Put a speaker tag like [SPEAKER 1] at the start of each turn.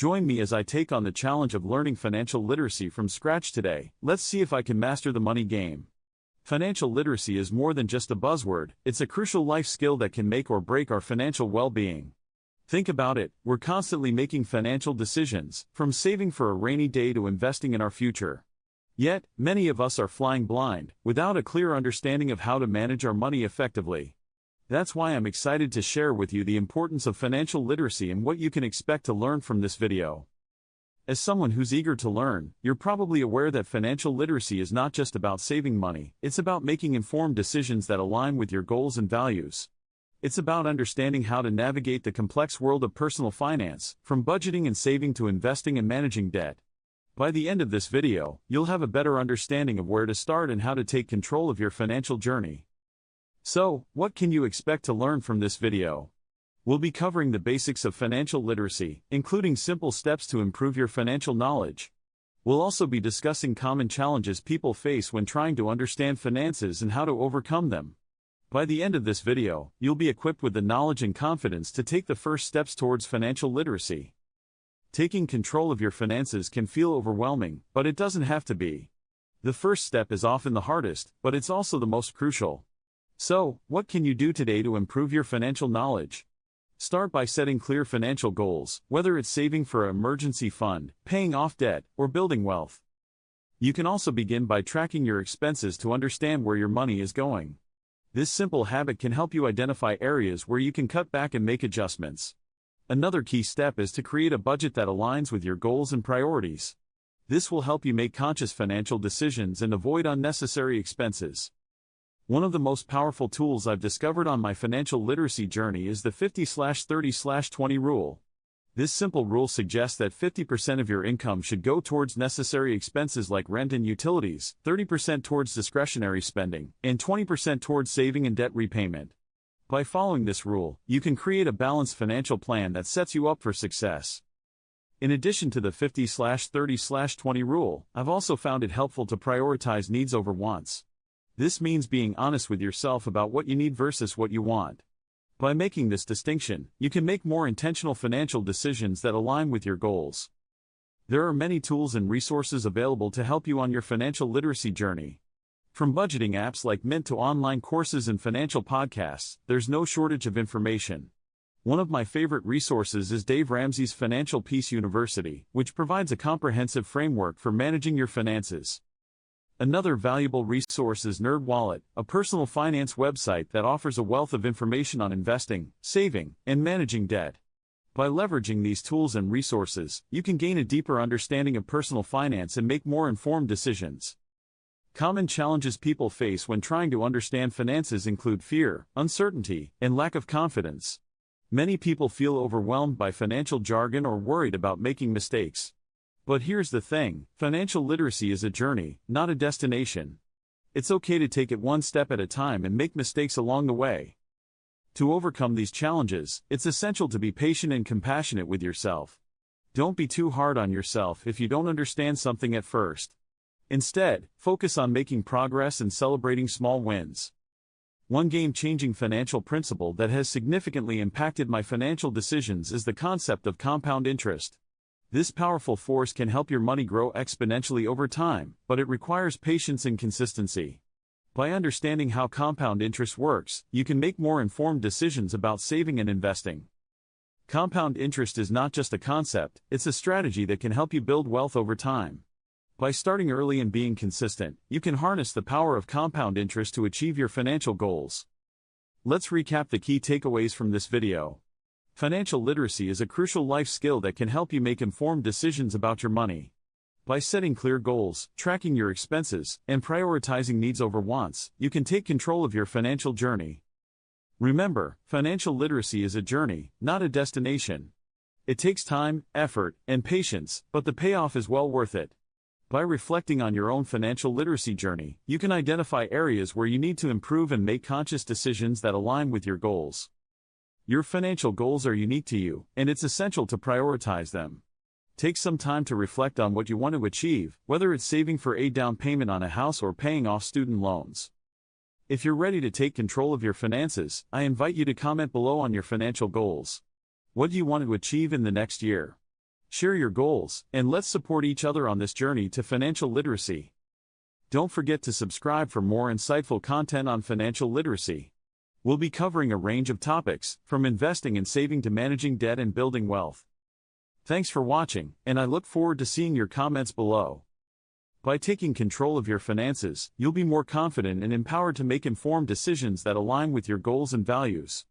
[SPEAKER 1] Join me as I take on the challenge of learning financial literacy from scratch today. Let's see if I can master the money game. Financial literacy is more than just a buzzword, it's a crucial life skill that can make or break our financial well-being. Think about it, we're constantly making financial decisions, from saving for a rainy day to investing in our future. Yet, many of us are flying blind, without a clear understanding of how to manage our money effectively. That's why I'm excited to share with you the importance of financial literacy and what you can expect to learn from this video. As someone who's eager to learn, you're probably aware that financial literacy is not just about saving money, it's about making informed decisions that align with your goals and values. It's about understanding how to navigate the complex world of personal finance, from budgeting and saving to investing and managing debt. By the end of this video, you'll have a better understanding of where to start and how to take control of your financial journey. So, what can you expect to learn from this video? We'll be covering the basics of financial literacy, including simple steps to improve your financial knowledge. We'll also be discussing common challenges people face when trying to understand finances and how to overcome them. By the end of this video, you'll be equipped with the knowledge and confidence to take the first steps towards financial literacy. Taking control of your finances can feel overwhelming, but it doesn't have to be. The first step is often the hardest, but it's also the most crucial. So, what can you do today to improve your financial knowledge? Start by setting clear financial goals, whether it's saving for an emergency fund, paying off debt, or building wealth. You can also begin by tracking your expenses to understand where your money is going. This simple habit can help you identify areas where you can cut back and make adjustments. Another key step is to create a budget that aligns with your goals and priorities. This will help you make conscious financial decisions and avoid unnecessary expenses. One of the most powerful tools I've discovered on my financial literacy journey is the 50/30/20 rule. This simple rule suggests that 50% of your income should go towards necessary expenses like rent and utilities, 30% towards discretionary spending, and 20% towards saving and debt repayment. By following this rule, you can create a balanced financial plan that sets you up for success. In addition to the 50/30/20 rule, I've also found it helpful to prioritize needs over wants. This means being honest with yourself about what you need versus what you want. By making this distinction, you can make more intentional financial decisions that align with your goals. There are many tools and resources available to help you on your financial literacy journey. From budgeting apps like Mint to online courses and financial podcasts, there's no shortage of information. One of my favorite resources is Dave Ramsey's Financial Peace University, which provides a comprehensive framework for managing your finances. Another valuable resource is NerdWallet, a personal finance website that offers a wealth of information on investing, saving, and managing debt. By leveraging these tools and resources, you can gain a deeper understanding of personal finance and make more informed decisions. Common challenges people face when trying to understand finances include fear, uncertainty, and lack of confidence. Many people feel overwhelmed by financial jargon or worried about making mistakes. But here's the thing, financial literacy is a journey, not a destination. It's okay to take it one step at a time and make mistakes along the way. To overcome these challenges, it's essential to be patient and compassionate with yourself. Don't be too hard on yourself if you don't understand something at first. Instead, focus on making progress and celebrating small wins. One game-changing financial principle that has significantly impacted my financial decisions is the concept of compound interest. This powerful force can help your money grow exponentially over time, but it requires patience and consistency. By understanding how compound interest works, you can make more informed decisions about saving and investing. Compound interest is not just a concept, it's a strategy that can help you build wealth over time. By starting early and being consistent, you can harness the power of compound interest to achieve your financial goals. Let's recap the key takeaways from this video. Financial literacy is a crucial life skill that can help you make informed decisions about your money. By setting clear goals, tracking your expenses, and prioritizing needs over wants, you can take control of your financial journey. Remember, financial literacy is a journey, not a destination. It takes time, effort, and patience, but the payoff is well worth it. By reflecting on your own financial literacy journey, you can identify areas where you need to improve and make conscious decisions that align with your goals. Your financial goals are unique to you, and it's essential to prioritize them. Take some time to reflect on what you want to achieve, whether it's saving for a down payment on a house or paying off student loans. If you're ready to take control of your finances, I invite you to comment below on your financial goals. What do you want to achieve in the next year? Share your goals, and let's support each other on this journey to financial literacy. Don't forget to subscribe for more insightful content on financial literacy. We'll be covering a range of topics, from investing and saving to managing debt and building wealth. Thanks for watching, and I look forward to seeing your comments below. By taking control of your finances, you'll be more confident and empowered to make informed decisions that align with your goals and values.